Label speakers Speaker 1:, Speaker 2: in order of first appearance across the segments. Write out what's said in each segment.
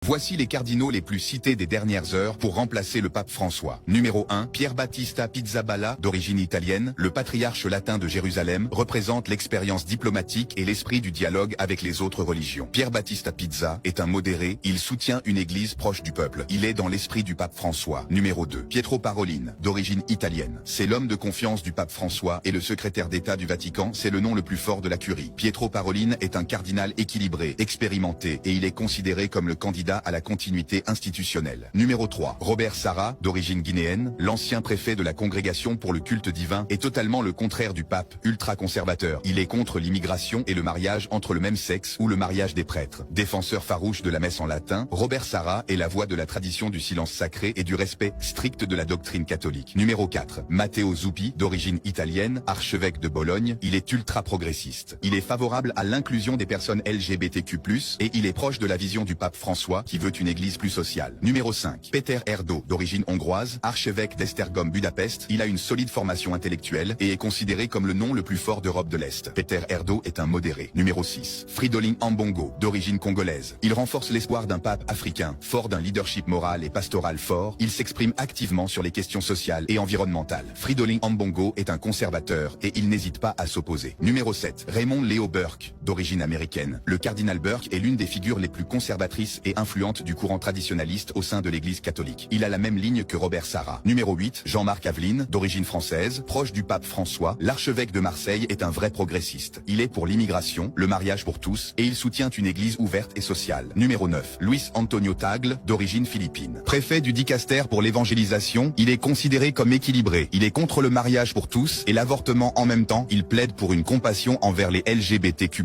Speaker 1: Voici les cardinaux les plus cités des dernières heures pour remplacer le pape François. Numéro 1, Pier Battista Pizzaballa, d'origine italienne, le patriarche latin de Jérusalem, représente l'expérience diplomatique et l'esprit du dialogue avec les autres religions. Pier Battista Pizza est un modéré, il soutient une église proche du peuple. Il est dans l'esprit du pape François. Numéro 2, Pietro Parolin, d'origine italienne. C'est l'homme de confiance du pape François et le secrétaire d'État du Vatican, c'est le nom le plus fort de la curie. Pietro Parolin est un cardinal équilibré, expérimenté, et il est considéré comme le candidat à la continuité institutionnelle. Numéro 3, Robert Sarah, d'origine guinéenne, l'ancien préfet de la Congrégation pour le culte divin, est totalement le contraire du pape, ultra-conservateur. Il est contre l'immigration et le mariage entre le même sexe ou le mariage des prêtres. Défenseur farouche de la messe en latin, Robert Sarah est la voix de la tradition du silence sacré et du respect strict de la doctrine catholique. Numéro 4, Matteo Zuppi, d'origine italienne, archevêque de Bologne, il est ultra-progressiste. Il est favorable à l'inclusion des personnes LGBTQ+, et il est proche de la vision du pape François qui veut une église plus sociale. Numéro 5, Péter Erdo, d'origine hongroise, archevêque d'Esztergom Budapest, il a une solide formation intellectuelle et est considéré comme le nom le plus fort d'Europe de l'Est. Péter Erdo est un modéré. Numéro 6, Fridolin Ambongo, d'origine congolaise. Il renforce l'espoir d'un pape africain, fort d'un leadership moral et pastoral fort, il s'exprime activement sur les questions sociales et environnementales. Fridolin Ambongo est un conservateur et il n'hésite pas à s'opposer. Numéro 7, Raymond Leo Burke, d'origine américaine. Le cardinal Burke est l'une des figures les plus conservatrices et influentes du courant traditionnaliste au sein de l'église catholique. Il a la même ligne que Robert Sarah. Numéro 8, Jean-Marc Aveline, d'origine française, proche du pape François, l'archevêque de Marseille est un vrai progressiste. Il est pour l'immigration, le mariage pour tous, et il soutient une église ouverte et sociale. Numéro 9, Luis Antonio Tagle, d'origine philippine. Préfet du Dicaster pour l'évangélisation, il est considéré comme équilibré. Il est contre le mariage pour tous et l'avortement en même temps. Il plaide pour une compassion envers les LGBTQ+.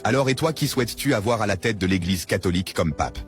Speaker 1: Alors et toi, qui souhaites-tu avoir à la tête de l'église catholique comme pape ?